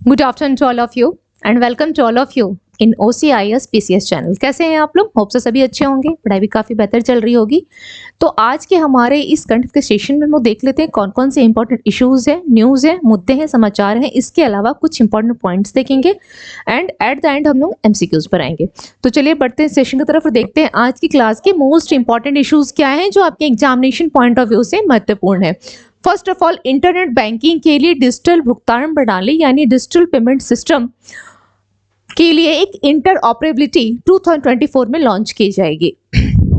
Good afternoon to all of you and welcome to all of you in OCIS PCS channel. कैसे हैं आप लोग? Hope से सभी अच्छे होंगे, पढ़ाई भी काफ़ी बेहतर चल रही होगी। तो आज के हमारे इस कंटेंट के सेशन में हम देख लेते हैं कौन कौन से इंपॉर्टेंट इश्यूज हैं, न्यूज़ हैं, मुद्दे हैं, समाचार हैं। इसके अलावा कुछ इंपॉर्टेंट पॉइंट्स देखेंगे एंड एट द एंड हम लोग MCQs पर आएंगे। तो चलिए बढ़ते हैं सेशन की तरफ और देखते हैं आज की क्लास के मोस्ट इंपॉर्टेंट इश्यूज क्या हैं जो आपके एग्जामिनेशन पॉइंट ऑफ व्यू से महत्वपूर्ण है। First of all, internet banking के लिए डिजिटल भुगतान प्रणाली यानी डिजिटल पेमेंट सिस्टम के लिए एक इंटर ऑपरेबिलिटी 2024 में लॉन्च की जाएगी।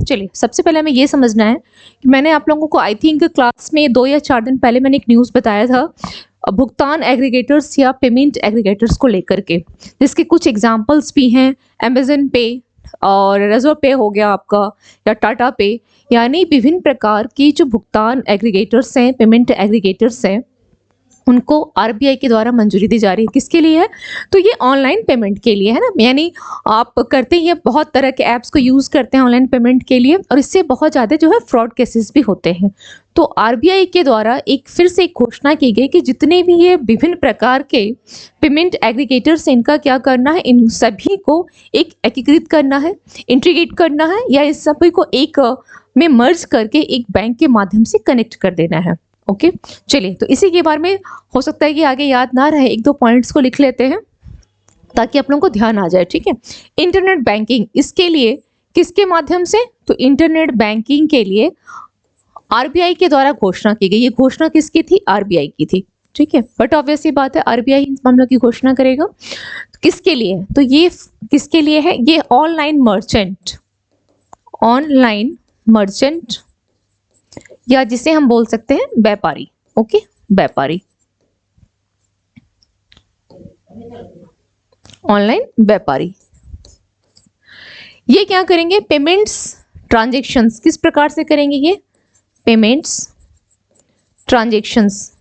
चलिए, सबसे पहले हमें ये समझना है कि मैंने आप लोगों को आई थिंक क्लास में 2 या 4 दिन पहले मैंने एक न्यूज़ बताया था भुगतान एग्रीगेटर्स या पेमेंट एग्रीगेटर्स को लेकर के, जिसके कुछ एग्जांपल्स भी हैं। अमेजन पे और रेजो पे हो गया आपका, या टाटा पे, यानी विभिन्न प्रकार की जो भुगतान एग्रीगेटर्स हैं, पेमेंट एग्रीगेटर्स हैं, उनको RBI के द्वारा मंजूरी दी जा रही है। किसके लिए है? तो ये ऑनलाइन पेमेंट के लिए है ना, यानी आप करते ही बहुत तरह के ऐप्स को यूज़ करते हैं ऑनलाइन पेमेंट के लिए, और इससे बहुत ज़्यादा जो है फ्रॉड केसेस भी होते हैं। तो RBI के द्वारा एक फिर से एक घोषणा की गई कि जितने भी ये विभिन्न प्रकार के पेमेंट एग्रीगेटर्स, इनका क्या करना है, इन सभी को एक एकीकृत करना है, इंटीग्रेट करना है, या इस सभी को एक में मर्ज करके एक बैंक के माध्यम से कनेक्ट कर देना है। ओके, चलिए, तो इसी के बारे में हो सकता है कि आगे याद ना रहे, 1-2 पॉइंट्स को लिख लेते हैं ताकि आप लोगों को ध्यान आ जाए। ठीक है, इंटरनेट बैंकिंग, इसके लिए किसके माध्यम से? तो इंटरनेट बैंकिंग के लिए RBI के द्वारा घोषणा की गई। ये घोषणा किसकी थी? RBI की थी। ठीक है, बट ऑब्वियस ही बात है RBI इन मामलों की घोषणा करेगा। तो किसके लिए? तो ये किसके लिए है? ये ऑनलाइन मर्चेंट या जिसे हम बोल सकते हैं व्यापारी। ओके, व्यापारी, ऑनलाइन व्यापारी, ये क्या करेंगे? पेमेंट्स ट्रांजैक्शंस किस प्रकार से करेंगे? ये पेमेंट्स ट्रांजैक्शंस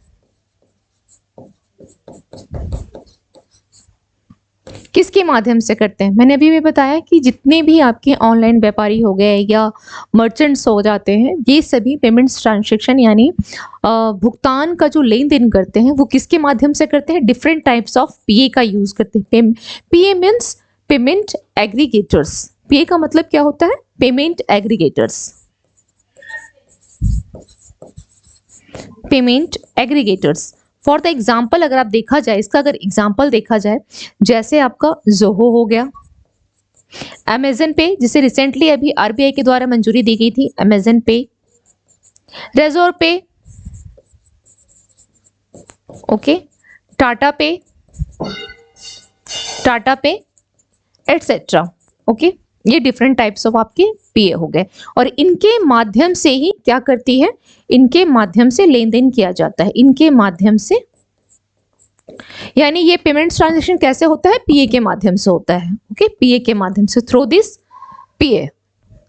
किसके माध्यम से करते हैं? मैंने अभी भी बताया कि जितने भी आपके ऑनलाइन व्यापारी हो गए या मर्चेंट्स हो जाते हैं, ये सभी पेमेंट्स ट्रांजैक्शन यानी भुगतान का जो लेन देन करते हैं वो किसके माध्यम से करते हैं? डिफरेंट टाइप्स ऑफ PA का यूज करते हैं। PA means payment aggregators. PA का मतलब क्या होता है? Payment aggregators, payment aggregators. For the example अगर आप देखा जाए, इसका अगर एग्जाम्पल देखा जाए, जैसे आपका जोहो हो गया, अमेजन पे जिसे रिसेंटली अभी RBI के द्वारा मंजूरी दी गई थी, अमेजन पे, रेजोर पे, ओके, टाटा पे एटसेट्रा। ओके, ये डिफरेंट टाइप्स ऑफ आपके PA हो गए, और इनके माध्यम से ही क्या करती है? इनके माध्यम से लेन देन किया जाता है, इनके माध्यम से, यानी ये पेमेंट्स ट्रांजैक्शन कैसे होता है? PA के माध्यम से होता है। ओके, PA के माध्यम से, through this PA।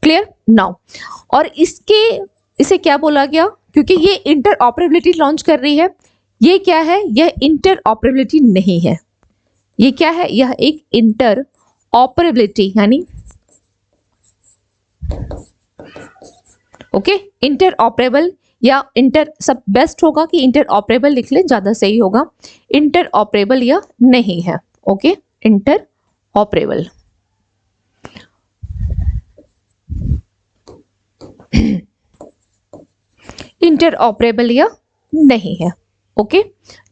Clear now? और इसे क्या बोला गया? क्योंकि ये इंटर ऑपरेबिलिटी लॉन्च कर रही है। ये क्या है? यह इंटर ऑपरेबिलिटी नहीं है। ये क्या है? यह एक इंटर ऑपरेबिलिटी यानी ओके, इंटर ऑपरेबल या इंटर, सब बेस्ट होगा कि इंटर ऑपरेबल लिख लें, ज्यादा सही होगा। इंटर ऑपरेबल या नहीं है। Okay, inter operable. Inter operable या नहीं है। Okay,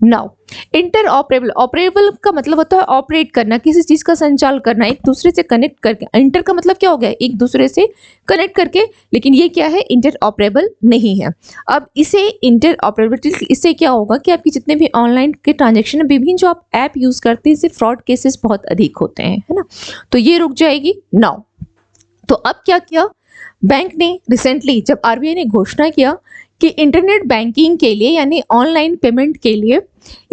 now inter operable, operable का मतलब होता है ऑपरेट करना, किसी चीज का संचालन करना, एक दूसरे से कनेक्ट करके। इंटर का मतलब क्या हो गया? एक दूसरे से कनेक्ट करके, लेकिन ये क्या है? इंटर ऑपरेबल नहीं है। अब इसे इंटर ऑपरेबिलिटी, इससे क्या होगा कि आपकी जितने भी ऑनलाइन के ट्रांजेक्शन, विभिन्न जो आप ऐप यूज करते हैं, इससे फ्रॉड केसेस बहुत अधिक होते हैं, है ना, तो ये रुक जाएगी। नाउ तो अब क्या किया बैंक ने रिसेंटली, जब RBI ने घोषणा किया कि इंटरनेट बैंकिंग के लिए यानी ऑनलाइन पेमेंट के लिए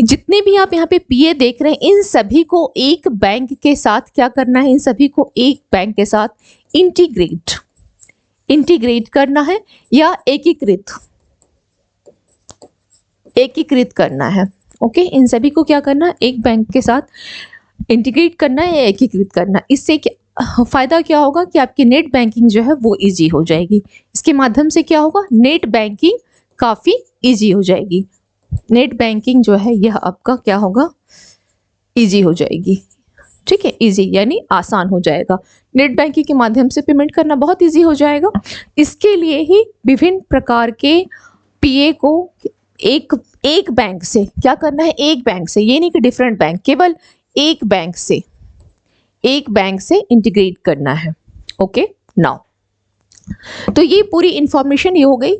जितने भी आप यहाँ पे PA देख रहे हैं, इन सभी को एक बैंक के साथ क्या करना है? इन सभी को एक बैंक के साथ इंटीग्रेट करना है या एकीकृत करना है। ओके, इन सभी को क्या करना है? एक बैंक के साथ इंटीग्रेट करना है या एकीकृत करना। इससे क्या फायदा क्या होगा कि आपकी नेट बैंकिंग जो है वो इजी हो जाएगी। इसके माध्यम से क्या होगा? नेट बैंकिंग काफी इजी हो जाएगी। नेट बैंकिंग जो है यह आपका क्या होगा? इजी हो जाएगी। ठीक है, इजी यानी आसान हो जाएगा। नेट बैंकिंग के माध्यम से पेमेंट करना बहुत इजी हो जाएगा। इसके लिए ही विभिन्न प्रकार के पीए को एक एक बैंक से क्या करना है, एक बैंक से, ये नहीं कि डिफरेंट बैंक, केवल एक बैंक से इंटीग्रेट करना है। ओके नाउ, तो ये पूरी इंफॉर्मेशन ये हो गई।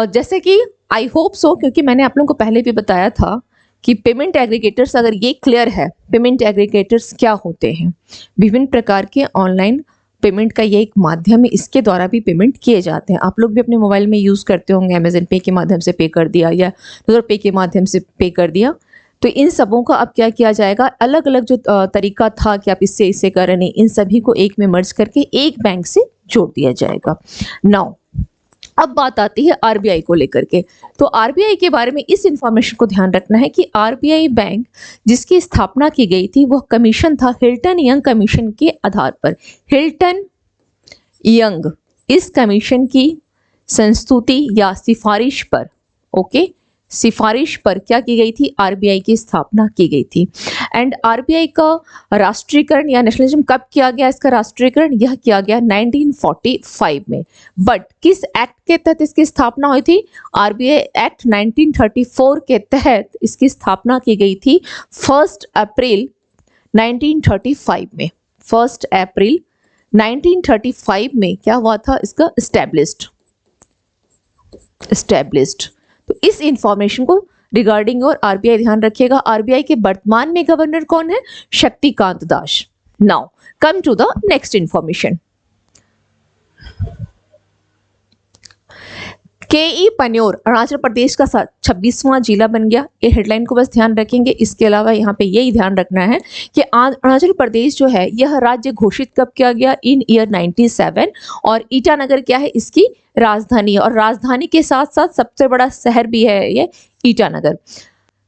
जैसे कि आई होप सो, क्योंकि मैंने आप लोगों को पहले भी बताया था कि पेमेंट एग्रीगेटर्स, अगर ये क्लियर है पेमेंट एग्रीगेटर्स क्या होते हैं, विभिन्न प्रकार के ऑनलाइन पेमेंट का ये एक माध्यम है, इसके द्वारा भी पेमेंट किए जाते हैं। आप लोग भी अपने मोबाइल में यूज़ करते होंगे, अमेजन पे के माध्यम से पे कर दिया या गूगल पे के माध्यम से पे कर दिया। तो इन सबों का अब क्या किया जाएगा, अलग अलग जो तरीका था कि आप इससे इससे करें, नहीं, इन सभी को एक में मर्ज करके एक बैंक से जोड़ दिया जाएगा। नाउ अब बात आती है आरबीआई को लेकर के। तो आरबीआई के बारे में इस इंफॉर्मेशन को ध्यान रखना है कि आरबीआई बैंक जिसकी स्थापना की गई थी वह कमीशन था हिल्टन यंग कमीशन के आधार पर। हिल्टन यंग इस कमीशन की संस्तुति या सिफारिश पर, ओके, सिफारिश पर क्या की गई थी, आरबीआई की स्थापना की गई थी। एंड आरबीआई का राष्ट्रीयकरण या नेशनलिज्म कब किया गया, इसका राष्ट्रीयकरण यह किया गया 1945 में। बट किस एक्ट के तहत इसकी स्थापना हुई थी, आरबीआई एक्ट 1934 के तहत इसकी स्थापना की गई थी 1 अप्रैल 1935 में। 1 अप्रैल 1935 में क्या हुआ था, इसका एस्टैब्लिश्ड। तो इस इंफॉर्मेशन को रिगार्डिंग और आरबीआई ध्यान रखिएगा। आरबीआई के वर्तमान में गवर्नर कौन है, Shaktikanta Das. Now come to the next information. Keyi Panyor Arunachal Pradesh का 26वां जिला बन गया। ये हेडलाइन को बस ध्यान रखेंगे। इसके अलावा यहाँ पे यही ध्यान रखना है कि अरुणाचल प्रदेश जो है यह राज्य घोषित कब किया गया, इन ईयर 97। और ईटानगर क्या है, इसकी राजधानी है, और राजधानी के साथ साथ सबसे बड़ा शहर भी है ये ईटानगर।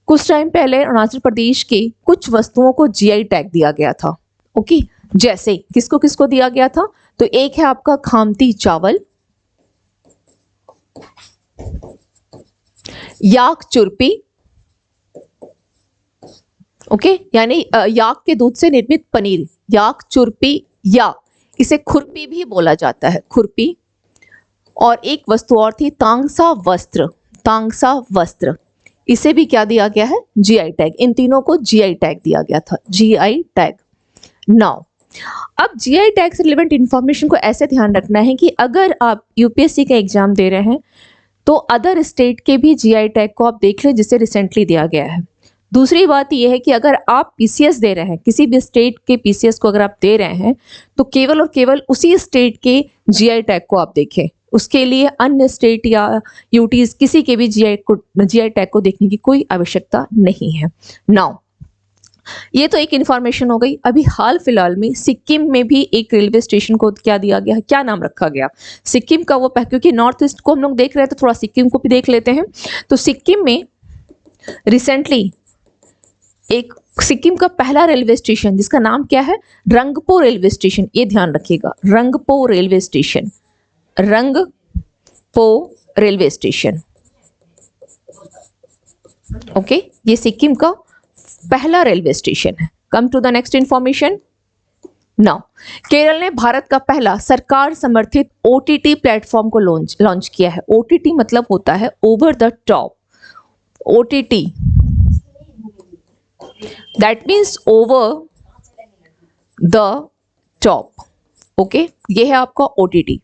कुछ टाइम पहले अरुणाचल प्रदेश के कुछ वस्तुओं को जीआई टैग दिया गया था। ओके, जैसे किसको किसको दिया गया था, तो एक है आपका खामती चावल, याक चुरपी, ओके, यानी याक के दूध से निर्मित पनीर, याक चुरपी, या इसे खुरपी भी बोला जाता है, खुरपी। और एक वस्तु और थी तांगसा वस्त्र, तांगसा वस्त्र, इसे भी क्या दिया गया है, जीआई टैग। इन तीनों को जीआई टैग दिया गया था, जीआई टैग। नाउ अब जीआई टैग से रिलेवेंट इंफॉर्मेशन को ऐसे ध्यान रखना है कि अगर आप यूपीएससी का एग्जाम दे रहे हैं तो अदर स्टेट के भी जीआई टैग को आप देख लें जिसे रिसेंटली दिया गया है। दूसरी बात यह है कि अगर आप पीसीएस दे रहे हैं, किसी भी स्टेट के पीसीएस को अगर आप दे रहे हैं तो केवल और केवल उसी स्टेट के जीआई टैग को आप देखें। उसके लिए अन्य स्टेट या यूटीज किसी के भी जीआई टैग को देखने की कोई आवश्यकता नहीं है। नाउ ये तो एक इंफॉर्मेशन हो गई। अभी हाल फिलहाल में सिक्किम में भी एक रेलवे स्टेशन को क्या दिया गया है, क्या नाम रखा गया, सिक्किम का वो, क्योंकि नॉर्थ ईस्ट को हम लोग देख रहे हैं तो थोड़ा सिक्किम को भी देख लेते हैं। तो सिक्किम में रिसेंटली एक सिक्किम का पहला रेलवे स्टेशन जिसका नाम क्या है, रंगपो रेलवे स्टेशन, ये ध्यान रखिएगा, Rangpo railway station, Rangpo railway station. Okay, ये सिक्किम का पहला रेलवे स्टेशन है। Come to the next information. Now Kerala ने भारत का पहला सरकार समर्थित ओटीटी प्लेटफॉर्म को लॉन्च किया है। ओटीटी मतलब होता है over the top, OTT that means over the top. Okay, ये है आपका ओटीटी।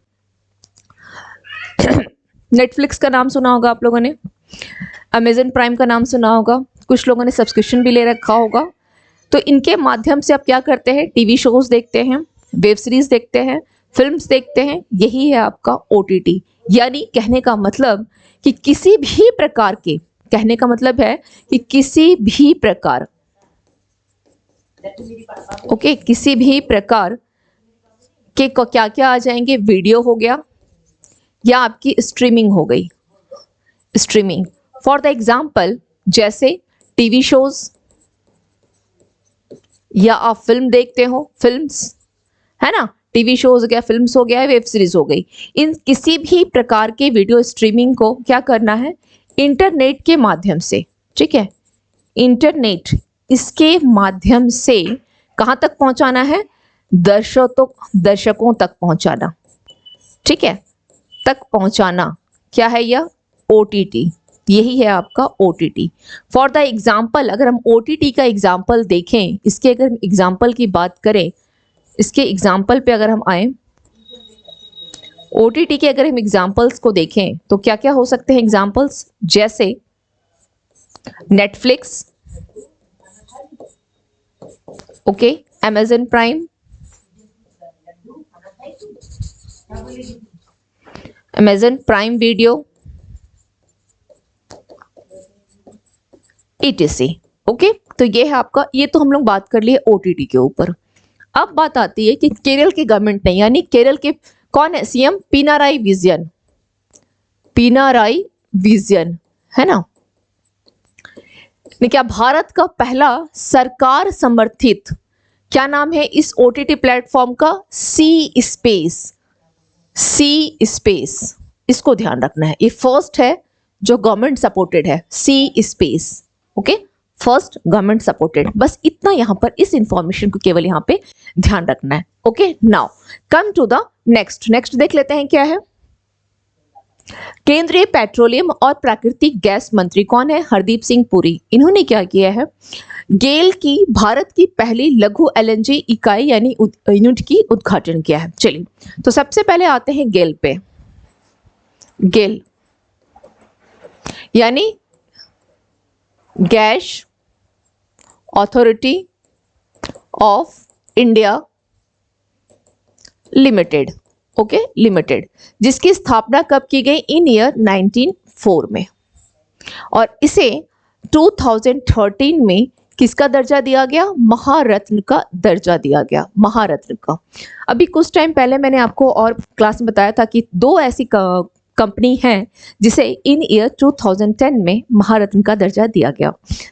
नेटफ्लिक्स का नाम सुना होगा आप लोगों ने, अमेजन प्राइम का नाम सुना होगा, कुछ लोगों ने सब्सक्रिप्शन भी ले रखा होगा। तो इनके माध्यम से आप क्या करते हैं, टीवी शोज देखते हैं, वेब सीरीज देखते हैं, फिल्म्स देखते हैं, यही है आपका ओटीटी। यानी कहने का मतलब कि किसी भी प्रकार के, कहने का मतलब है कि किसी भी प्रकार, ओके, किसी भी प्रकार के क्या क्या आ जाएंगे, वीडियो हो गया या आपकी स्ट्रीमिंग हो गई, स्ट्रीमिंग। फॉर द एग्जाम्पल जैसे टीवी शोज, या आप फिल्म देखते हो, फिल्म्स है ना, टीवी शोज हो गया, फिल्म्स हो गया, वेब सीरीज हो गई। इन किसी भी प्रकार के वीडियो स्ट्रीमिंग को क्या करना है, इंटरनेट के माध्यम से, ठीक है, इंटरनेट इसके माध्यम से कहां तक पहुंचाना है? दर्शकों तक पहुंचाना, ठीक है, तक पहुंचाना। क्या है यह? ओटीटी। यही है आपका ओटीटी। फॉर द एग्जाम्पल, अगर हम ओटीटी का एग्जाम्पल देखें, इसके अगर एग्जाम्पल की बात करें, इसके एग्जाम्पल पे अगर हम आए, ओटीटी के अगर हम एग्जाम्पल्स को देखें तो क्या क्या हो सकते हैं एग्जाम्पल्स? जैसे Netflix, okay, Amazon prime, Amazon prime video, ETC। Okay, तो ये है आपका, ये तो हम लोग बात कर लिए ओटीटी के ऊपर। अब बात आती है कि केरल की गवर्नमेंट ने, यानी केरल के कौन है सीएम? पिनाराई विजयन, पिनाराई विजयन, है ना, क्या भारत का पहला सरकार समर्थित, क्या नाम है इस ओटीटी प्लेटफॉर्म का? सी स्पेस, सी स्पेस, इसको ध्यान रखना है, ये फर्स्ट है जो गवर्नमेंट सपोर्टेड है, C space. Okay, first government supported, बस इतना यहां पर इस इंफॉर्मेशन को केवल यहां पे ध्यान रखना है। Okay, now come to the next देख लेते हैं क्या है। केंद्रीय पेट्रोलियम और प्राकृतिक गैस मंत्री कौन है? हरदीप सिंह पुरी। इन्होंने क्या किया है? गेल की भारत की पहली लघु एलएनजी इकाई यानी यूनिट की उद्घाटन किया है। चलिए, तो सबसे पहले आते हैं गेल पे। गेल यानी gas authority of India limited, okay, limited, जिसकी स्थापना कब की गई? इन ईयर 1904 में, और इसे 2013 में किसका दर्जा दिया गया? महारत्न का दर्जा दिया गया, महारत्न का। अभी कुछ टाइम पहले मैंने आपको और क्लास में बताया था कि दो ऐसी कंपनी हैं जिसे इन ईयर 2010 में महारत्न का दर्जा दिया गया,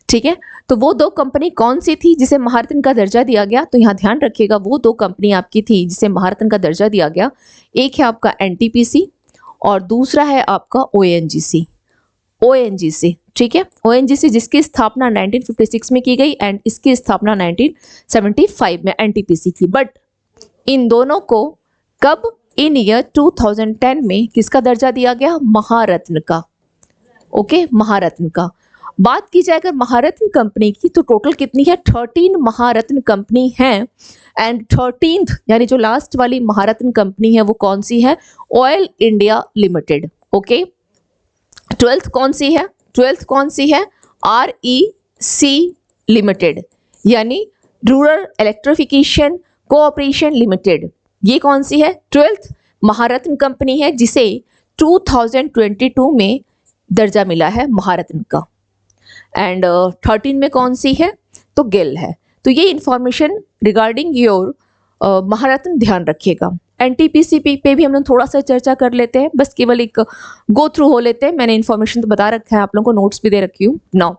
ठीक है। तो वो दो कंपनी कौन सी थी जिसे महारत्न का दर्जा दिया गया? तो यहाँ ध्यान रखिएगा, वो दो कंपनी आपकी थी जिसे महारत्न का दर्जा दिया गया। एक है आपका एनटीपीसी और दूसरा है आपका ओएनजीसी, ओएनजीसी, ठीक है, ओएनजीसी जिसकी स्थापना 1956 में की गई एंड इसकी स्थापना 1975 में एनटीपीसी की। बट इन दोनों को कब? इन ईयर 2010 में किसका दर्जा दिया गया? महारत्न का, ओके, महारत्न का। बात की जाए अगर महारत्न कंपनी की तो टोटल कितनी है? 13 महारत्न कंपनी है एंड 13th यानी जो लास्ट वाली महारत्न कंपनी है वो कौन सी है? Oil India limited, okay. 12th कौन सी है? 12th कौन सी है? REC लिमिटेड यानी रूरल इलेक्ट्रिफिकेशन कोऑपरेशन लिमिटेड। ये कौन सी है? 12th महारत्न कंपनी है जिसे 2022 में दर्जा मिला है महारत्न का। एंड 13 में कौन सी है? तो गेल है। तो ये इंफॉर्मेशन रिगार्डिंग योर महारत्न ध्यान रखिएगा। एनटीपीसी पे भी हम लोग थोड़ा सा चर्चा कर लेते हैं, बस केवल एक गो थ्रू हो लेते हैं। मैंने इन्फॉर्मेशन तो बता रखा है, आप लोगों को नोट्स भी दे रखी हूँ। नाउ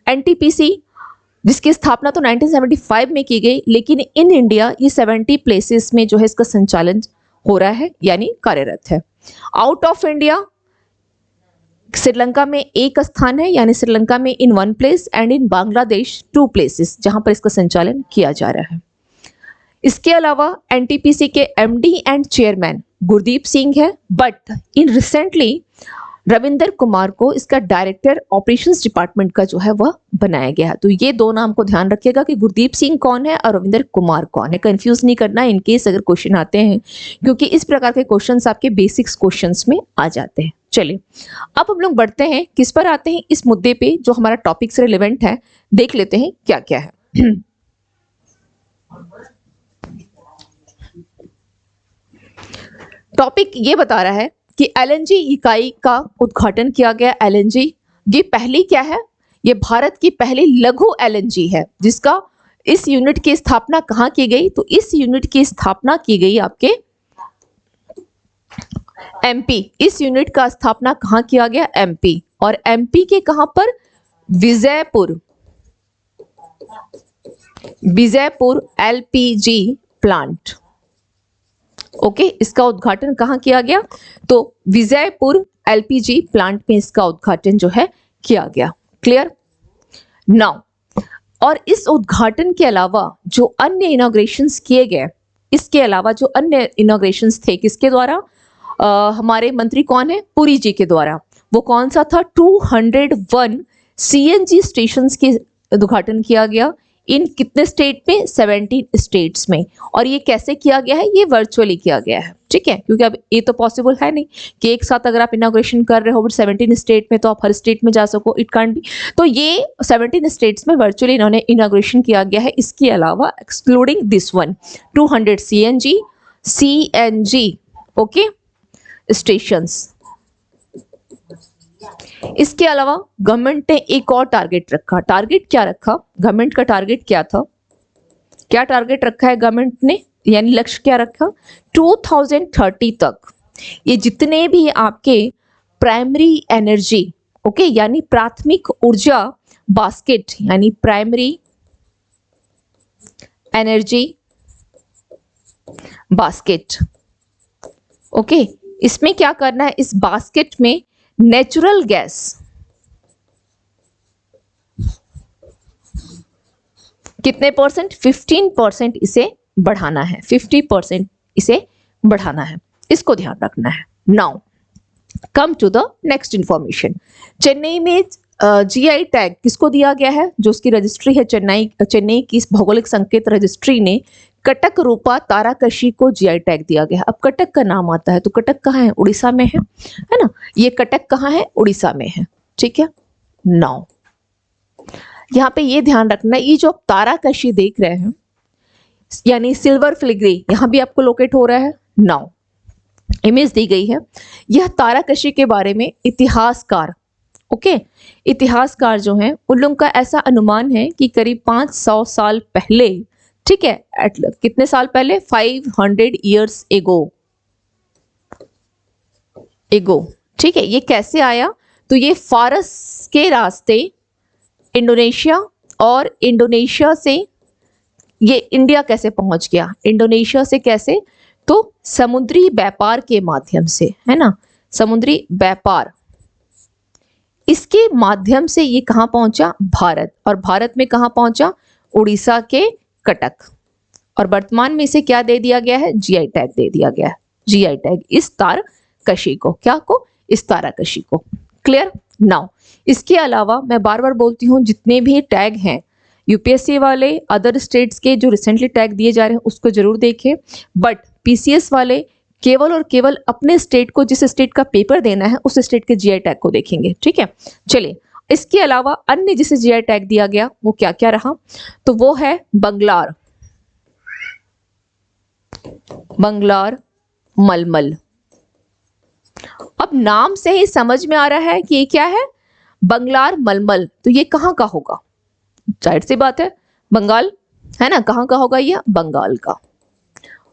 एनटीपीसी जिसकी स्थापना तो 1975 में की गई, लेकिन इन इंडिया ये 70 प्लेसेस में जो है इसका संचालन हो रहा है यानी कार्यरत है। आउट ऑफ इंडिया श्रीलंका में एक स्थान है यानी श्रीलंका में इन 1 place and in Bangladesh 2 places जहां पर इसका संचालन किया जा रहा है। इसके अलावा एनटीपीसी के MD and chairman Gurdeep Singh है, but in recently Ravinder Kumar को इसका डायरेक्टर ऑपरेशंस डिपार्टमेंट का जो है वह बनाया गया है। तो ये दो नाम को ध्यान रखिएगा कि गुरदीप सिंह कौन है और रविंदर कुमार कौन है, कंफ्यूज नहीं करना इन केस अगर क्वेश्चन आते हैं, क्योंकि इस प्रकार के क्वेश्चंस आपके बेसिक्स क्वेश्चंस में आ जाते हैं। चलिए अब हम लोग बढ़ते हैं, किस पर आते हैं? इस मुद्दे पे जो हमारा टॉपिक से रिलेवेंट है, देख लेते हैं क्या क्या है। टॉपिक ये बता रहा है कि एलएनजी इकाई का उद्घाटन किया गया। एलएनजी ये पहली क्या है? ये भारत की पहली लघु एलएनजी है जिसका इस यूनिट की स्थापना कहाँ की गई? तो इस यूनिट की स्थापना की गई आपके एमपी। इस यूनिट का स्थापना कहाँ किया गया? एमपी। और एमपी के कहां पर? Vijaypur, Vijaypur LPG plant, okay. इसका उद्घाटन कहाँ किया गया? तो विजयपुर एलपीजी प्लांट में इसका उद्घाटन जो है किया गया। क्लियर? नाउ और इस उद्घाटन के अलावा जो अन्य इनॉग्रेशंस किए गए, इसके अलावा जो अन्य इनॉग्रेशंस थे किसके द्वारा, हमारे मंत्री कौन है, पुरी जी के द्वारा। वो कौन सा था, 201 सीएनजी स्टेशंस के उद्घाटन किया गया इन कितने स्टेट में, 17 स्टेट्स में। और ये कैसे किया गया है, ये वर्चुअली किया गया है, ठीक है, क्योंकि अब ये तो पॉसिबल है नहीं कि एक साथ अगर आप इनॉग्रेशन कर रहे हो 17 स्टेट में तो आप हर स्टेट में जा सको, इट कांट बी। तो ये 17 स्टेट्स में वर्चुअली इन्होंने इनॉग्रेशन किया गया है। इसके अलावा excluding this one 200 CNG okay stations. इसके अलावा गवर्नमेंट ने एक और टारगेट रखा। टारगेट क्या रखा, गवर्नमेंट का टारगेट क्या था, क्या टारगेट रखा है गवर्नमेंट ने, यानी लक्ष्य क्या रखा, 2030 तक ये जितने भी आपके प्राइमरी एनर्जी ओके यानी प्राथमिक ऊर्जा बास्केट यानी प्राइमरी एनर्जी बास्केट ओके, इसमें क्या करना है, इस बास्केट में नेचुरल गैस कितने परसेंट, 15% इसे बढ़ाना है, 50% इसे बढ़ाना है, इसको ध्यान रखना है। Now come to the next information. Chennai में जीआई टैग किसको दिया गया है, जो उसकी रजिस्ट्री है चेन्नई की भौगोलिक संकेत रजिस्ट्री ने कटक रूपा ताराकशी को जीआई टैग दिया गया है। अब कटक का नाम आता है तो कटक कहाँ है, उड़ीसा में है ना, ये कटक कहाँ है, उड़ीसा में है, ठीक है। नाउ यहाँ पे ये ध्यान रखना, ये जो आप ताराकशी देख रहे हैं यानी सिल्वर फिलिग्री यहाँ भी आपको लोकेट हो रहा है। नाउ इमेज दी गई है, यह ताराकशी के बारे में इतिहासकार ओके इतिहासकार जो हैं उन लोगों का ऐसा अनुमान है कि करीब 500 साल पहले, ठीक है, कितने साल पहले, 500 ईयर्स एगो, ठीक है। ये कैसे आया, तो ये फारस के रास्ते इंडोनेशिया और इंडोनेशिया से ये इंडिया कैसे पहुंच गया, इंडोनेशिया से कैसे, तो समुद्री व्यापार के माध्यम से, है ना, समुद्री व्यापार, इसके माध्यम से ये कहां पहुंचा, भारत, और भारत में कहां पहुंचा, उड़ीसा के कटक, और वर्तमान में इसे क्या दे दिया गया है, जीआई टैग दे दिया गया है, जीआई टैग इस ताराकशी को, क्या को, इस ताराकशी को। क्लियर। नाउ इसके अलावा मैं बार बार बोलती हूँ जितने भी टैग हैं यूपीएससी वाले अदर स्टेट्स के जो रिसेंटली टैग दिए जा रहे हैं उसको जरूर देखें, बट पीसीएस वाले केवल और केवल अपने स्टेट को, जिस स्टेट का पेपर देना है उस स्टेट के जीआई टैग को देखेंगे, ठीक है। चलिए, इसके अलावा अन्य जिसे जीआई टैग दिया गया वो क्या क्या रहा, तो वो है बंगलार, बंगलार मलमल। अब नाम से ही समझ में आ रहा है कि ये क्या है, बंगलार मलमल, तो ये कहाँ का होगा, जाहिर सी बात है बंगाल, है ना, कहाँ का होगा, यह बंगाल का।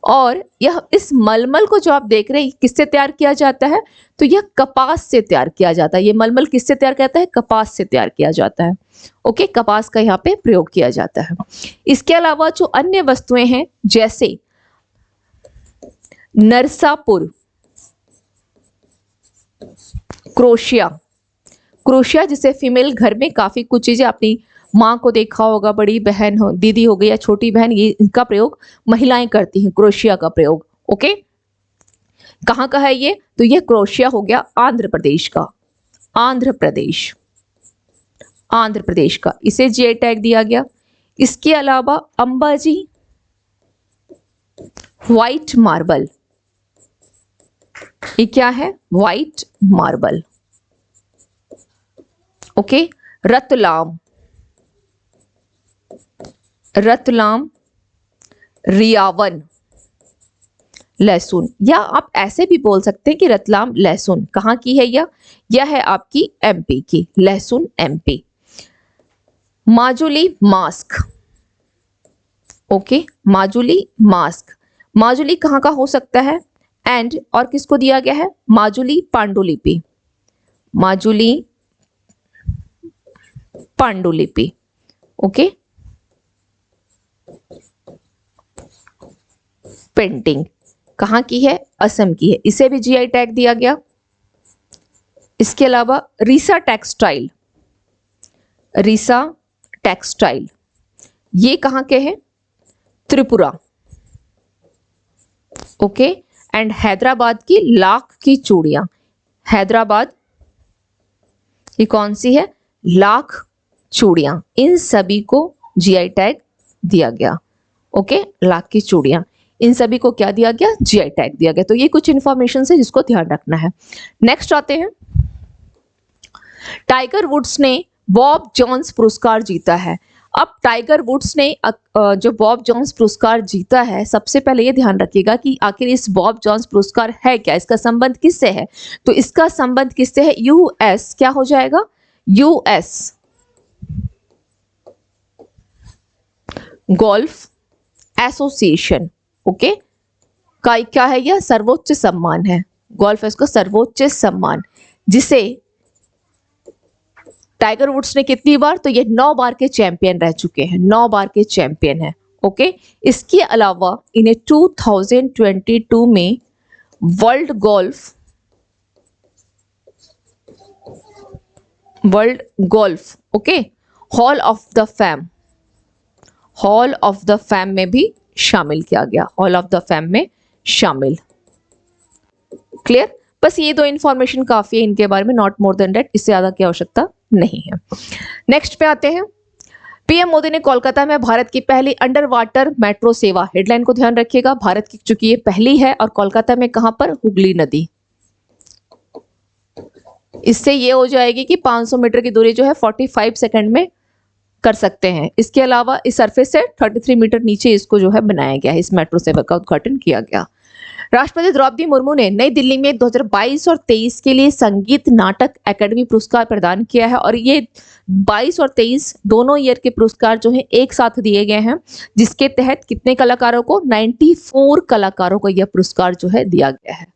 और यह इस मलमल को जो आप देख रहे हैं किससे तैयार किया जाता है, तो यह कपास से तैयार किया जाता है। ये मलमल किससे तैयार किया जाता है, कपास से तैयार किया जाता है, ओके, कपास का यहाँ पे प्रयोग किया जाता है। इसके अलावा जो अन्य वस्तुएं हैं जैसे नरसापुर, क्रोशिया, क्रोशिया जिसे फीमेल घर में काफी कुछ चीजें अपनी माँ को देखा होगा, बड़ी बहन हो, दीदी हो गई या छोटी बहन, ये इनका प्रयोग महिलाएं करती हैं, क्रोशिया का प्रयोग, ओके। कहाँ का है ये, तो ये क्रोशिया हो गया आंध्र प्रदेश का, आंध्र प्रदेश, आंध्र प्रदेश का, इसे जीआई टैग दिया गया। इसके अलावा अंबाजी व्हाइट मार्बल, ये क्या है, white marble, okay. Ratlam, Ratlam Riyawan लहसुन, या आप ऐसे भी बोल सकते हैं कि रतलाम लहसुन कहाँ की है, यह है आपकी एमपी की, लहसुन MP. Majuli mask, okay, Majuli mask, Majuli कहाँ का हो सकता है, एंड और किसको दिया गया है, माजुली पांडुलिपि, माजुली पांडुलिपि, ओके। पेंटिंग कहाँ की है, असम की है, इसे भी जीआई टैग दिया गया। इसके अलावा रीसा टेक्सटाइल, रीसा टेक्सटाइल ये कहाँ के हैं? त्रिपुरा। ओके। एंड हैदराबाद की लाख की चूड़ियां, हैदराबाद ये कौन सी है? लाख चूड़ियां। इन सभी को जीआई टैग दिया गया। ओके, लाख की चूड़ियां, इन सभी को क्या दिया गया? जीआई टैग दिया गया। तो ये कुछ इंफॉर्मेशन है जिसको ध्यान रखना है। नेक्स्ट आते हैं, टाइगर वुड्स ने बॉब जोन्स पुरस्कार जीता है। अब टाइगर वुड्स ने जो बॉब जोन्स पुरस्कार जीता है, सबसे पहले ये ध्यान रखिएगा कि आखिर इस बॉब जोन्स पुरस्कार है क्या, इसका संबंध किससे है? तो इसका संबंध किससे है? यूएस, क्या हो जाएगा? US golf association. ओके, का क्या है? यह सर्वोच्च सम्मान है, गोल्फ इसका सर्वोच्च सम्मान, जिसे टाइगर वुड्स ने कितनी बार? तो ये 9 बार के चैंपियन रह चुके हैं, 9 बार के चैंपियन है। ओके, इसके अलावा इन्हें 2022 में world golf okay hall of the fame में भी शामिल किया गया, हॉल ऑफ द फेम में शामिल। क्लियर? बस ये दो इंफॉर्मेशन काफी है इनके बारे में, नॉट मोर देन दैट, इससे ज्यादा की आवश्यकता नहीं है। नेक्स्ट पे आते हैं, पीएम मोदी ने कोलकाता में भारत की पहली अंडर वाटर मेट्रो सेवा, हेडलाइन को ध्यान रखिएगा, भारत की चूंकि ये पहली है, और कोलकाता में कहां पर? हुगली नदी। इससे ये हो जाएगी कि 500 मीटर की दूरी जो है 45 सेकंड में कर सकते हैं। इसके अलावा इस सरफेस से 33 मीटर नीचे इसको जो है बनाया गया है, इस मेट्रो सेवा का उद्घाटन किया गया। राष्ट्रपति द्रौपदी मुर्मू ने नई दिल्ली में 2022 और 23 के लिए संगीत नाटक अकेडमी पुरस्कार प्रदान किया है, और ये 22 और 23 दोनों ईयर के पुरस्कार जो है एक साथ दिए गए हैं, जिसके तहत कितने कलाकारों को? 94 कलाकारों को यह पुरस्कार जो है दिया गया है,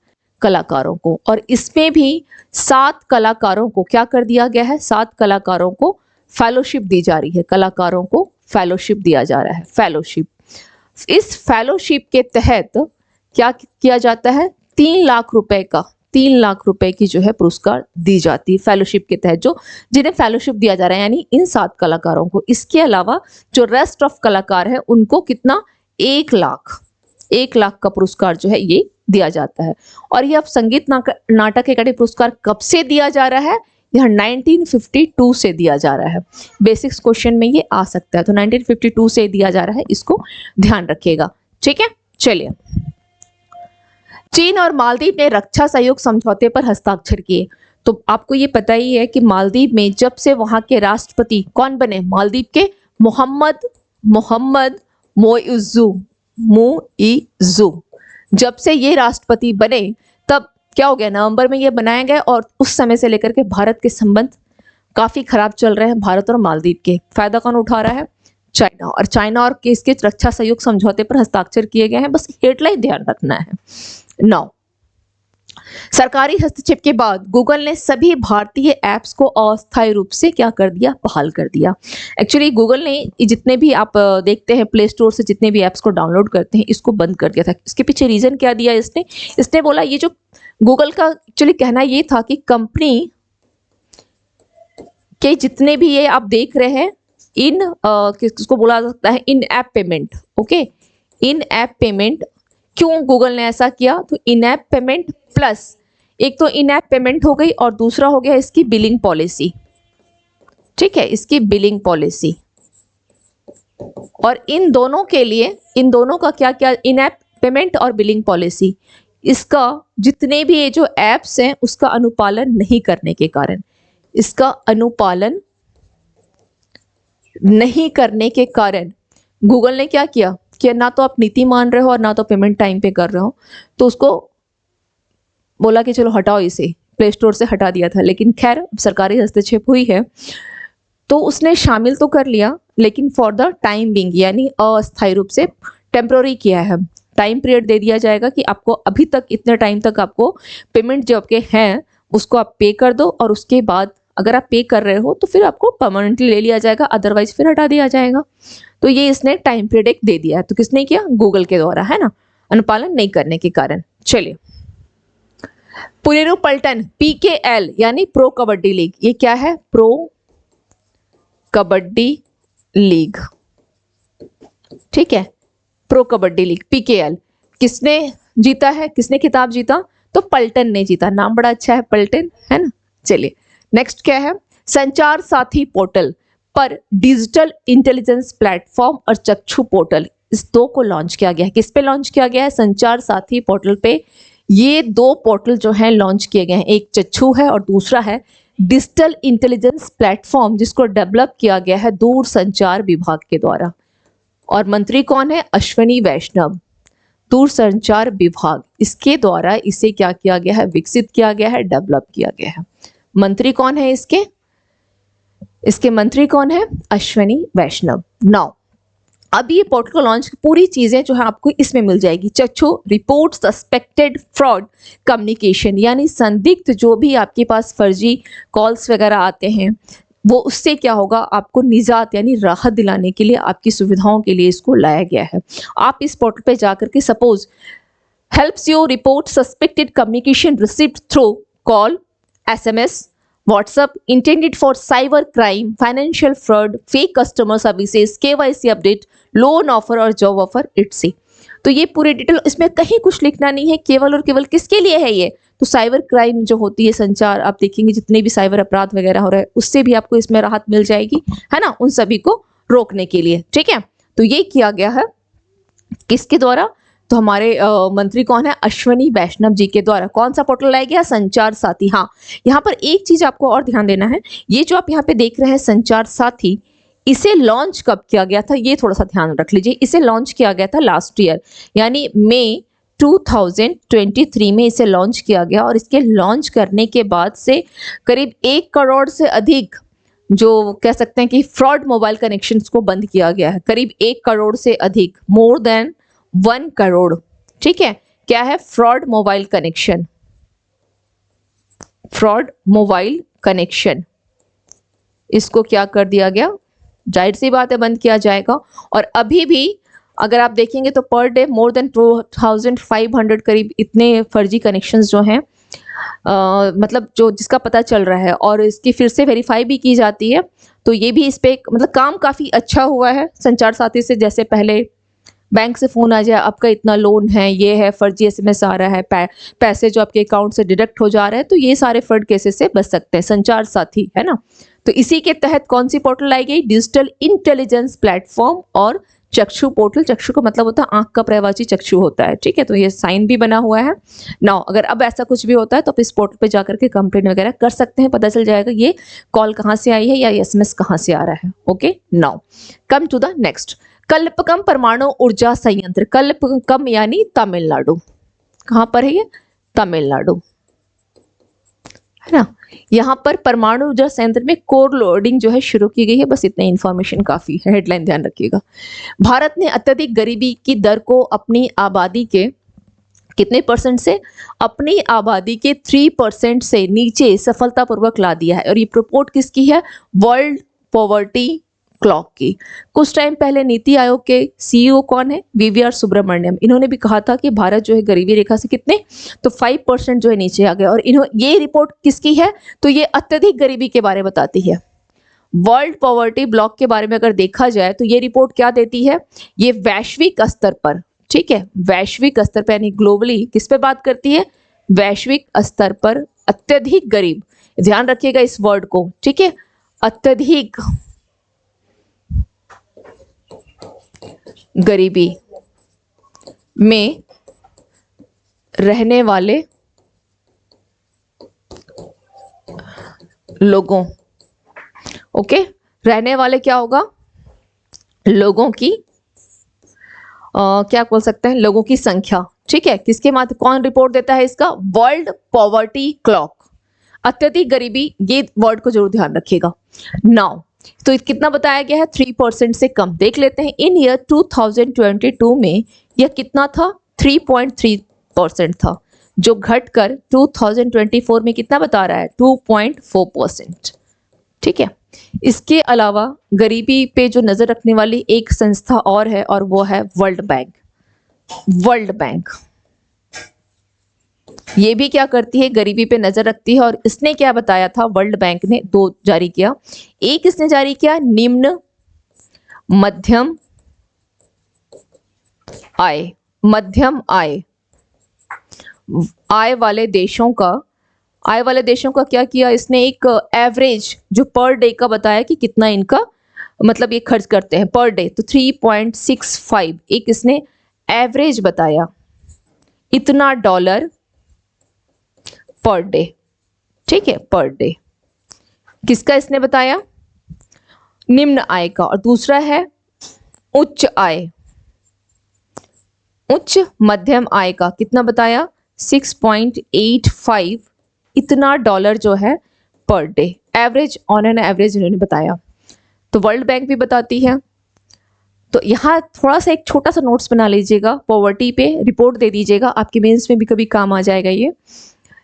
कलाकारों को। और इसमें भी 7 कलाकारों को क्या कर दिया गया है? 7 कलाकारों को फेलोशिप दी जा रही है, कलाकारों को फेलोशिप दिया जा रहा है, फेलोशिप। इस फेलोशिप के तहत क्या किया जाता है? 3 लाख रुपए का, 3 लाख रुपए की जो है पुरस्कार दी जाती है फेलोशिप के तहत, जो जिन्हें फेलोशिप दिया जा रहा है, यानी इन 7 कलाकारों को। इसके अलावा जो रेस्ट ऑफ कलाकार है उनको कितना? 1 लाख का पुरस्कार जो है ये दिया जाता है। और ये अब संगीत नाटक अकेडमी पुरस्कार कब से दिया जा रहा है? यह 1952 से दिया जा रहा है। बेसिक्स क्वेश्चन में ये आ सकता है, तो 1952 से दिया जा रहा है, इसको ध्यान रखिएगा। ठीक है, चलिए। चीन और मालदीव ने रक्षा सहयोग समझौते पर हस्ताक्षर किए। तो आपको ये पता ही है कि मालदीव में जब से वहां के राष्ट्रपति कौन बने? मालदीव के मोहम्मद मोइज़ू, जब से ये राष्ट्रपति बने तब क्या हो गया? नवंबर में ये बनाया गया, और उस समय से लेकर के भारत के संबंध काफी खराब चल रहे हैं, भारत और मालदीव के। फायदा कौन उठा रहा है? चाइना। और चाइना और इसके रक्षा सहयोग समझौते पर हस्ताक्षर किए गए हैं, बस हेडलाइन ध्यान रखना है। 9, सरकारी हस्तक्षेप के बाद गूगल ने सभी भारतीय ऐप्स को अस्थायी रूप से क्या कर दिया? बहाल कर दिया। एक्चुअली गूगल ने जितने भी आप देखते हैं प्ले स्टोर से जितने भी ऐप्स को डाउनलोड करते हैं, इसको बंद कर दिया था। इसके पीछे रीजन क्या दिया इसने बोला, ये जो गूगल का एक्चुअली कहना ये था कि कंपनी के जितने भी ये आप देख रहे हैं किसको बोला जा सकता है? इन ऐप पेमेंट। ओके, इन ऐप पेमेंट। क्यों गूगल ने ऐसा किया? तो इन ऐप पेमेंट प्लस एक तो इन ऐप पेमेंट हो गई, और दूसरा हो गया इसकी बिलिंग पॉलिसी। ठीक है, इसकी बिलिंग पॉलिसी। और इन दोनों के लिए, इन दोनों का क्या क्या? इन ऐप पेमेंट और बिलिंग पॉलिसी, इसका जितने भी ये जो ऐप्स हैं उसका अनुपालन नहीं करने के कारण, इसका अनुपालन नहीं करने के कारण गूगल ने क्या किया कि ना तो आप नीति मान रहे हो और ना तो पेमेंट टाइम पे कर रहे हो, तो उसको बोला कि चलो हटाओ, इसे प्ले स्टोर से हटा दिया था। लेकिन खैर सरकारी हस्तक्षेप हुई है तो उसने शामिल तो कर लिया, लेकिन फॉर द टाइम बिंग, यानी अस्थायी रूप से, टेम्प्रोरी किया है। टाइम पीरियड दे दिया जाएगा कि आपको अभी तक इतने टाइम तक आपको पेमेंट जो आपके हैं उसको आप पे कर दो, और उसके बाद अगर आप पे कर रहे हो तो फिर आपको परमानेंटली ले लिया जाएगा, अदरवाइज फिर हटा दिया जाएगा। तो ये इसने टाइम पीरियड एक दे दिया है। तो किसने किया? गूगल के द्वारा, है ना, अनुपालन नहीं करने के कारण। चलिए, पुनेरू पल्टन PKL यानी प्रो कबड्डी लीग, ये क्या है? Pro kabaddi league. ठीक है, प्रो कबड्डी लीग PKL किसने जीता है, किसने खिताब जीता, तो पलटन ने जीता। नाम बड़ा अच्छा है पलटन, है ना। चलिए नेक्स्ट क्या है, संचार साथी पोर्टल पर डिजिटल इंटेलिजेंस प्लेटफॉर्म और चक्षु पोर्टल, इस दो को लॉन्च किया गया है। किस पे लॉन्च किया गया है, संचार साथी पोर्टल पे। ये दो पोर्टल जो है लॉन्च किए गए हैं, एक चक्षु है और दूसरा है डिजिटल इंटेलिजेंस प्लेटफॉर्म, जिसको डेवलप किया गया है दूर संचार विभाग के द्वारा। और मंत्री कौन है, अश्विनी वैष्णव, दूरसंचार विभाग, इसके द्वारा इसे क्या किया गया है, विकसित किया गया है, डेवलप किया गया है। मंत्री कौन है इसके, इसके मंत्री कौन है, अश्विनी वैष्णव। नाउ अब ये पोर्टल को लॉन्च, पूरी चीजें जो है आपको इसमें मिल जाएगी। चक्षु रिपोर्ट सस्पेक्टेड फ्रॉड कम्युनिकेशन, यानी संदिग्ध जो भी आपके पास फर्जी कॉल्स वगैरह आते हैं, वो उससे क्या होगा, आपको निजात यानी राहत दिलाने के लिए, आपकी सुविधाओं के लिए इसको लाया गया है। आप इस पोर्टल पे जाकर के suppose helps you report suspected communication received through call, SMS, WhatsApp intended for cyber crime, financial fraud, fake customer services, KYC update, loan offer और जॉब ऑफर इट्स। तो ये पूरी डिटेल, इसमें कहीं कुछ लिखना नहीं है, केवल और केवल किसके लिए है ये, तो साइबर क्राइम जो होती है, संचार, आप देखेंगे जितने भी साइबर अपराध वगैरह हो रहे हैं उससे भी आपको इसमें राहत मिल जाएगी, है ना, उन सभी को रोकने के लिए। ठीक है, तो ये किया गया है किसके द्वारा, तो हमारे मंत्री कौन है, अश्विनी वैष्णव जी के द्वारा। कौन सा पोर्टल लाया गया, संचार साथी। हाँ, यहाँ पर एक चीज आपको और ध्यान देना है, ये जो आप यहाँ पे देख रहे हैं संचार साथी, इसे लॉन्च कब किया गया था, ये थोड़ा सा ध्यान रख लीजिए। इसे लॉन्च किया गया था लास्ट ईयर, यानी मई 2023 में इसे लॉन्च किया गया। और इसके लॉन्च करने के बाद से करीब 1 करोड़ से अधिक जो कह सकते हैं कि फ्रॉड मोबाइल कनेक्शंस को बंद किया गया है। करीब 1 करोड़ से अधिक, मोर देन 1 करोड़। ठीक है, क्या है, fraud mobile connection, fraud mobile connection, इसको क्या कर दिया गया, जाहिर सी बात है बंद किया जाएगा। और अभी भी अगर आप देखेंगे तो पर डे मोर देन 2500 करीब इतने फर्जी कनेक्शंस जो हैं, मतलब जो जिसका पता चल रहा है, और इसकी फिर से वेरीफाई भी की जाती है। तो ये भी इस पे मतलब काम काफ़ी अच्छा हुआ है संचार साथी से। जैसे पहले बैंक से फ़ोन आ जाए, आपका इतना लोन है, ये है, फर्जी SMS आ रहा है, पैसे जो आपके अकाउंट से डिडक्ट हो जा रहे हैं, तो ये सारे फ्रॉड केसेस से बच सकते हैं संचार साथी, है ना। तो इसी के तहत कौन सी पोर्टल लाई गई, डिजिटल इंटेलिजेंस प्लेटफॉर्म और चक्षु पोर्टल। चक्षु का मतलब होता है आंख का पर्यायवाची चक्षु होता है। ठीक है, तो ये साइन भी बना हुआ है। नाउ अगर अब ऐसा कुछ भी होता है तो आप इस पोर्टल पे जाकर के कंप्लेन वगैरह कर सकते हैं, पता चल जाएगा ये कॉल कहाँ से आई है या SMS कहाँ से आ रहा है। Okay, now come to the next, Kalpakkam परमाणु ऊर्जा संयंत्र। कल्पकम यानी तमिलनाडु, कहाँ पर है ये, तमिलनाडु, है ना। यहाँ पर परमाणु ऊर्जा संयंत्र में कोर लोडिंग जो है शुरू की गई है। बस इतना इंफॉर्मेशन काफी है, हेडलाइन ध्यान रखिएगा। भारत ने अत्यधिक गरीबी की दर को अपनी आबादी के कितने % से, अपनी आबादी के 3% से नीचे सफलतापूर्वक ला दिया है। और ये रिपोर्ट किसकी है, वर्ल्ड पॉवर्टी क्लॉक की। कुछ टाइम पहले नीति आयोग के CEO कौन है, VVR सुब्रमण्यम, इन्होंने भी कहा था कि भारत जो है गरीबी रेखा से कितने, तो 5% जो है नीचे आ गया। और ये रिपोर्ट किसकी है, तो ये अत्यधिक गरीबी के बारे में बताती है। वर्ल्ड पॉवर्टी ब्लॉक के बारे में अगर देखा जाए तो ये रिपोर्ट क्या देती है, ये वैश्विक स्तर पर, ठीक है, वैश्विक स्तर पर यानी ग्लोबली किस पे बात करती है, वैश्विक स्तर पर अत्यधिक गरीब, ध्यान रखिएगा इस वर्ड को, ठीक है, अत्यधिक गरीबी में रहने वाले लोगों, ओके, रहने वाले क्या होगा, लोगों की क्या बोल सकते हैं, लोगों की संख्या। ठीक है, किसके माध्यम, कौन रिपोर्ट देता है इसका, वर्ल्ड पॉवर्टी क्लॉक। अत्यधिक गरीबी, ये वर्ड को जरूर ध्यान रखिएगा। नाउ तो कितना बताया गया है, 3% से कम। देख लेते हैं, इन ईयर 2022 में यह कितना था, 3.3% था, जो घटकर 2024 में कितना बता रहा है, 2.4%। ठीक है, इसके अलावा गरीबी पे जो नजर रखने वाली एक संस्था और है, और वो है वर्ल्ड बैंक। वर्ल्ड बैंक ये भी क्या करती है, गरीबी पे नजर रखती है। और इसने क्या बताया था, वर्ल्ड बैंक ने 2 जारी किया। एक इसने जारी किया निम्न, मध्यम आय, मध्यम आय, आय वाले देशों का क्या किया इसने, एक एवरेज जो पर डे का बताया कि कितना इनका मतलब ये खर्च करते हैं पर डे, तो 3.65 एक इसने एवरेज बताया, इतना डॉलर पर डे, ठीक है, पर डे। किसका इसने बताया, निम्न आय का। और दूसरा है उच्च आय, उच्च मध्यम आय का कितना बताया, 6.85 इतना डॉलर जो है per day, average, on an average इन्होंने बताया। तो वर्ल्ड बैंक भी बताती है। तो यहाँ थोड़ा सा एक छोटा सा नोट्स बना लीजिएगा, पॉवर्टी पे रिपोर्ट दे दीजिएगा, आपके मेंस में भी कभी काम आ जाएगा ये।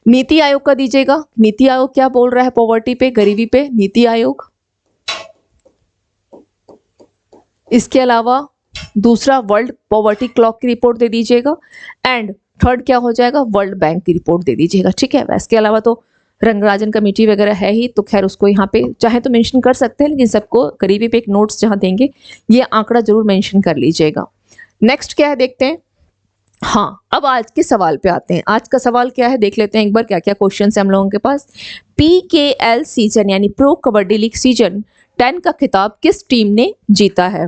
नीति आयोग का दीजिएगा, नीति आयोग क्या बोल रहा है पॉवर्टी पे, गरीबी पे, नीति आयोग। इसके अलावा दूसरा वर्ल्ड पॉवर्टी क्लॉक की रिपोर्ट दे दीजिएगा, एंड थर्ड क्या हो जाएगा, वर्ल्ड बैंक की रिपोर्ट दे दीजिएगा, ठीक है। इसके अलावा तो रंगराजन कमेटी वगैरह है ही, तो खैर उसको यहाँ पे चाहे तो मेंशन कर सकते हैं, लेकिन सबको गरीबी पे एक नोट्स जहाँ देंगे ये आंकड़ा जरूर मेंशन कर लीजिएगा। नेक्स्ट क्या है देखते हैं। हाँ, अब आज के सवाल पे आते हैं। आज का सवाल क्या है देख लेते हैं एक बार, क्या क्या क्वेश्चन है हम लोगों के पास। PKL सीजन यानी प्रो कबड्डी लीग सीजन 10 का खिताब किस टीम ने जीता है।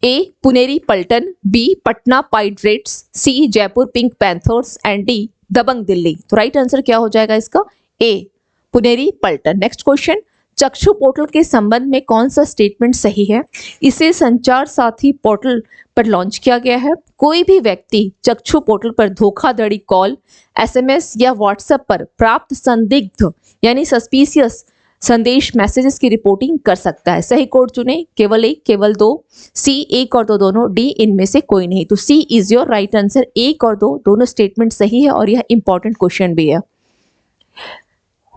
A Puneri Paltan, B Patna pirates, C Jaipur pink panthers and D Dabang Delhi. तो राइट आंसर क्या हो जाएगा इसका, A Puneri Paltan. Next question, Chakshu portal के संबंध में कौन सा स्टेटमेंट सही है। इसे संचार साथी पोर्टल पर लॉन्च किया गया है। कोई भी व्यक्ति चक्षु पोर्टल पर धोखाधड़ी कॉल, SMS या व्हाट्सएप पर प्राप्त संदिग्ध यानी सस्पिशियस संदेश मैसेजेस की रिपोर्टिंग कर सकता है। सही कोड चुने, केवल एक, केवल दो, सी एक और दो दोनों, डी इनमें से कोई नहीं। तो सी इज योर राइट आंसर, एक और दो दोनों स्टेटमेंट सही है और यह इंपॉर्टेंट क्वेश्चन भी है।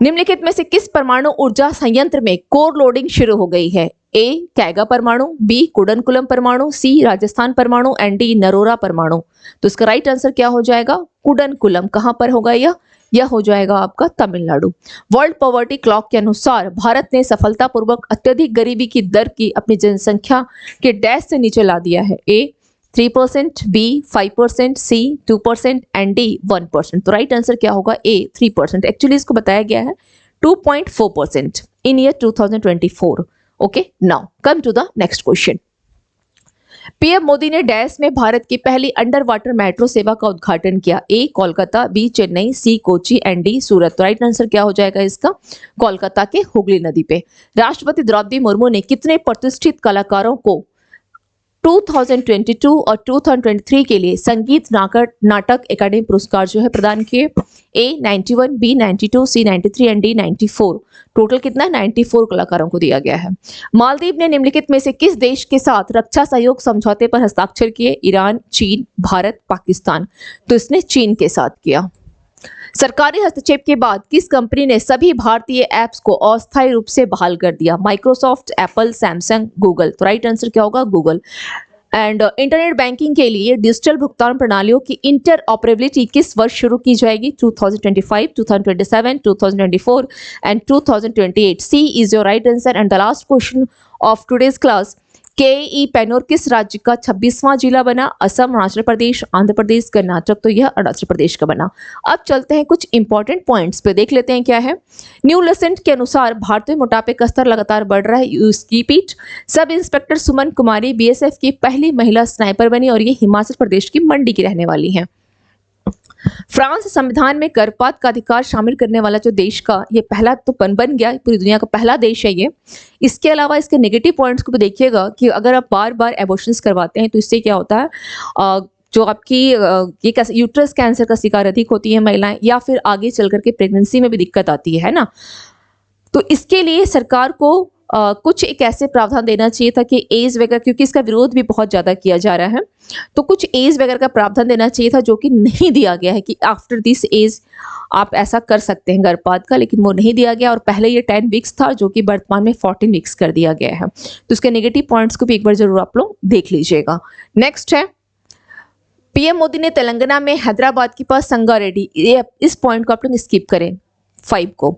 निम्नलिखित में से किस परमाणु ऊर्जा संयंत्र में कोर लोडिंग शुरू हो गई है। ए कैगा परमाणु, बी कुडनकुलम परमाणु, सी राजस्थान परमाणु एंड डी नरोरा परमाणु। तो इसका राइट आंसर क्या हो जाएगा, कुडनकुलम। कहां पर होगा यह हो जाएगा आपका तमिलनाडु। वर्ल्ड पॉवर्टी क्लॉक के अनुसार भारत ने सफलतापूर्वक अत्यधिक गरीबी की दर की अपनी जनसंख्या के डैश से नीचे ला दिया है। ए 3%, बी 5%, सी 2% एंड डी 1%। तो राइट आंसर क्या होगा, ए 3%। एक्चुअली इसको बताया गया है 2.4% in year 2024। Okay, now come to the next question. PM Modi ने डैश में भारत की पहली अंडर वाटर मेट्रो सेवा का उद्घाटन किया। A Kolkata, B Chennai, C Kochi and D Surat. तो राइट आंसर क्या हो जाएगा इसका, कोलकाता के हुगली नदी पे। राष्ट्रपति द्रौपदी मुर्मू ने कितने प्रतिष्ठित कलाकारों को 2022 और 2023 के लिए संगीत नाटक अकादमी पुरस्कार जो है प्रदान किए। A 91, B 92, C 93 and D 94। Total कितना है, 94 कलाकारों को दिया गया है। मालदीव ने निम्नलिखित में से किस देश के साथ रक्षा सहयोग समझौते पर हस्ताक्षर किए। ईरान, चीन, भारत, पाकिस्तान। तो इसने चीन के साथ किया। सरकारी हस्तक्षेप के बाद किस कंपनी ने सभी भारतीय ऐप्स को अस्थायी रूप से बहाल कर दिया। Microsoft, Apple, Samsung, Google. तो राइट आंसर क्या होगा, गूगल। एंड इंटरनेट बैंकिंग के लिए डिजिटल भुगतान प्रणालियों की इंटरऑपरेबिलिटी किस वर्ष शुरू की जाएगी। 2025, 2027, 2024 and 2028। C is your right answer. And the last question of today's class, के पैनोर किस राज्य का 26वां जिला बना। असम, अरुणाचल प्रदेश, आंध्र प्रदेश, कर्नाटक। तो यह अरुणाचल प्रदेश का बना। अब चलते हैं कुछ इंपॉर्टेंट पॉइंट्स पे, देख लेते हैं क्या है। न्यू लेसेंट के अनुसार भारतीय मोटापे का स्तर लगातार बढ़ रहा है। उसकी पीठ सब इंस्पेक्टर सुमन कुमारी BSF की पहली महिला स्नाइपर बनी और ये हिमाचल प्रदेश की मंडी की रहने वाली है। फ्रांस संविधान में गर्भपात का अधिकार शामिल करने वाला जो देश का ये पहला तो बन गया, पूरी दुनिया का पहला देश है ये। इसके अलावा इसके नेगेटिव पॉइंट्स को भी देखिएगा कि अगर आप बार बार एबॉर्शंस करवाते हैं तो इससे क्या होता है, जो आपकी ये यूट्रस कैंसर का शिकार अधिक होती है महिलाएं, या फिर आगे चल करके प्रेगनेंसी में भी दिक्कत आती है ना। तो इसके लिए सरकार को कुछ एक ऐसे प्रावधान देना चाहिए था कि एज वगैरह, क्योंकि इसका विरोध भी बहुत ज्यादा किया जा रहा है, तो कुछ एज वगैरह का प्रावधान देना चाहिए था, जो कि नहीं दिया गया है कि आफ्टर दिस एज आप ऐसा कर सकते हैं गर्भपात का, लेकिन वो नहीं दिया गया। और पहले ये 10 वीक्स था जो कि वर्तमान में 14 वीक्स कर दिया गया है। तो इसके नेगेटिव पॉइंट्स को भी एक बार जरूर आप लोग देख लीजिएगा। नेक्स्ट है, पीएम मोदी ने तेलंगाना में हैदराबाद के पास संगारेड्डी, इस पॉइंट को आप लोग स्किप करें। 5 को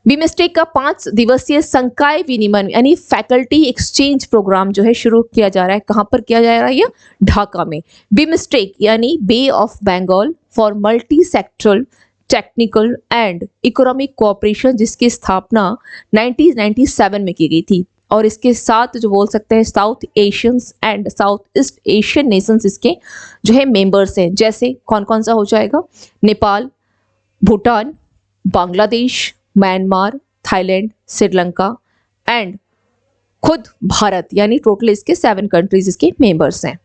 बीमस्टेक का 5 दिवसीय संकाय विनिमय यानी फैकल्टी एक्सचेंज प्रोग्राम जो है शुरू किया जा रहा है। कहां पर किया जा रहा है? ये ढाका में। बीमस्टेक यानी bay of Bengal for multi sectoral technical and economic cooperation, जिसकी स्थापना 1997 में की गई थी। और इसके साथ जो बोल सकते हैं south Asians and south east Asian Nations इसके जो है मेंबर्स हैं। जैसे कौन कौन सा हो जाएगा? Nepal, Bhutan, Bangladesh, Myanmar, Thailand, Sri Lanka and खुद भारत, यानी टोटल इसके 7 कंट्रीज इसके मेंबर्स हैं।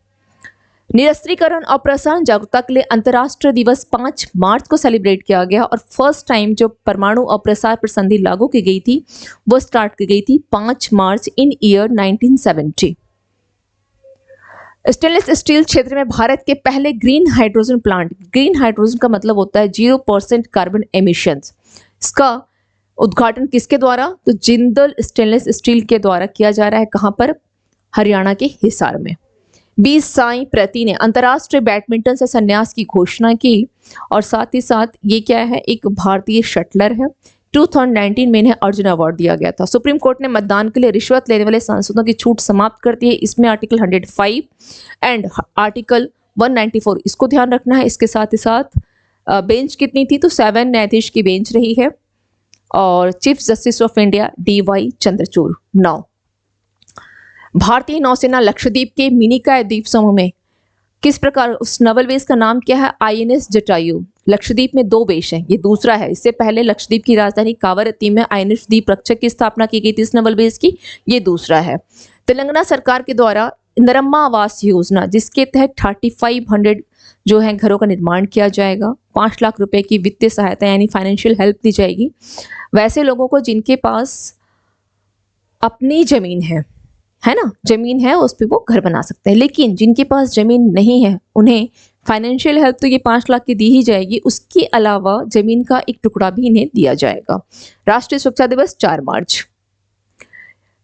निरस्त्रीकरण और प्रसारण जागरूकता के लिए अंतर्राष्ट्रीय दिवस 5 मार्च को सेलिब्रेट किया गया और फर्स्ट टाइम जो परमाणु अप्रसार पर संधि लागू की गई थी वो स्टार्ट की गई थी 5 मार्च इन ईयर 1970। स्टेनलेस स्टील क्षेत्र में भारत के पहले green hydrogen plant, green hydrogen का मतलब होता है 0% कार्बन एमिशंस, इसका उद्घाटन किसके द्वारा? तो जिंदल स्टेनलेस स्टील के द्वारा किया जा रहा है। कहां पर? हरियाणा के हिसार में। बी साई प्रति ने अंतर्राष्ट्रीय बैडमिंटन से संन्यास की घोषणा की और साथ ही साथ ये क्या है? एक भारतीय शटलर है। 2019 में इन्हें अर्जुन अवार्ड दिया गया था। सुप्रीम कोर्ट ने मतदान के लिए रिश्वत लेने वाले सांसदों की छूट समाप्त कर दी है। इसमें आर्टिकल 105 एंड आर्टिकल 194 इसको ध्यान रखना है। इसके साथ ही साथ बेंच कितनी थी? तो 7 न्यायाधीश की बेंच रही है और chief justice of India DY Chandrachud 9। भारतीय नौसेना लक्षद्वीप के मिनिकॉय द्वीप समूह में किस प्रकार, उस नवल बेस का नाम क्या है? INS जटायु। लक्षद्वीप में 2 बेस हैं, ये दूसरा है। इससे पहले लक्षद्वीप की राजधानी कावरत्ती में INS द्वीप रक्षक की स्थापना की गई थी इस नवल बेस की, ये दूसरा है। तेलंगाना सरकार के द्वारा इंदिरा आवास योजना, जिसके तहत 3500 जो है घरों का निर्माण किया जाएगा। 5 लाख रुपए की वित्तीय सहायता यानी फाइनेंशियल हेल्प दी जाएगी वैसे लोगों को जिनके पास अपनी जमीन है ना, जमीन है उस पर वो घर बना सकते हैं। लेकिन जिनके पास जमीन नहीं है उन्हें फाइनेंशियल हेल्प तो ये 5 लाख की दी ही जाएगी, उसके अलावा जमीन का एक टुकड़ा भी इन्हें दिया जाएगा। राष्ट्रीय शिक्षा दिवस 4 मार्च।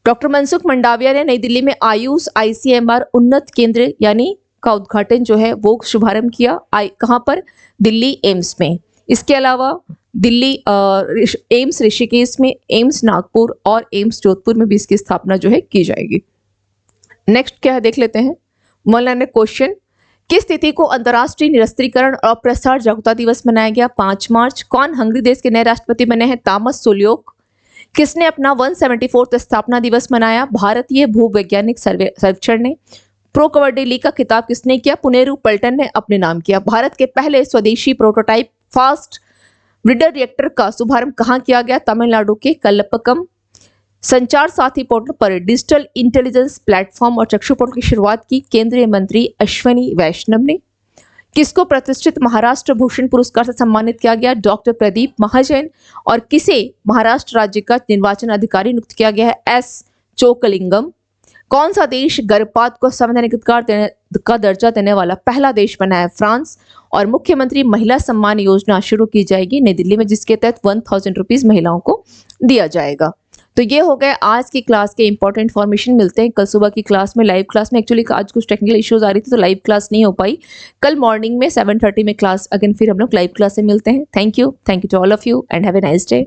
डॉक्टर मनसुख मंडाविया ने नई दिल्ली में आयुष ICMR उन्नत केंद्र यानी का उद्घाटन जो है वो शुभारंभ किया। कहां पर? दिल्ली एम्स में। इसके अलावा दिल्ली एम्स ऋषिकेश में, एम्स नागपुर और एम्स जोधपुर में भी इसकी स्थापना जो है की जाएगी। नेक्स्ट क्या है देख लेते हैं। मौलाना क्वेश्चन, किस तिथि को अंतर्राष्ट्रीय निरस्त्रीकरण और प्रसार जागरूकता दिवस मनाया गया? 5 मार्च। कौन हंगरी देश के नए राष्ट्रपति बने हैं? तामस सोलियोक। किसने अपना 174वां स्थापना दिवस मनाया? भारतीय भूवैज्ञानिक सर्वेक्षण ने। प्रो कबड्डी लीग का खिताब किसने किया? पुनेरू पल्टन ने अपने नाम किया। भारत के पहले स्वदेशी प्रोटोटाइप फास्ट ब्रीडर रिएक्टर का शुभारंभ कहां किया गया? तमिलनाडु के कल्पकम। संचार साथी पोर्टल पर डिजिटल इंटेलिजेंस प्लेटफॉर्म और चक्षु पोर्टल की शुरुआत की केंद्रीय मंत्री अश्वनी वैष्णव ने। किसको प्रतिष्ठित महाराष्ट्र भूषण पुरस्कार से सम्मानित किया गया? डॉक्टर प्रदीप महाजन। और किसे महाराष्ट्र राज्य का निर्वाचन अधिकारी नियुक्त किया गया है? S चोकलिंगम। कौन सा देश गर्भपात को संवैधानिक अधिकार का दर्जा देने वाला पहला देश बना है? फ्रांस। और मुख्यमंत्री महिला सम्मान योजना शुरू की जाएगी नई दिल्ली में, जिसके तहत 1000 रुपीज महिलाओं को दिया जाएगा। तो ये हो गए आज की क्लास के इंपॉर्टेंट इन्फॉर्मेशन। मिलते हैं कल सुबह की क्लास में, लाइव क्लास में। एक्चुअली आज कुछ टेक्निकल इश्यूज आ रही थी तो लाइव क्लास नहीं हो पाई। कल मॉर्निंग में 7:30 में क्लास अगेन फिर हम लोग लाइव क्लास से मिलते हैं। Thank you to all of you and have a nice day.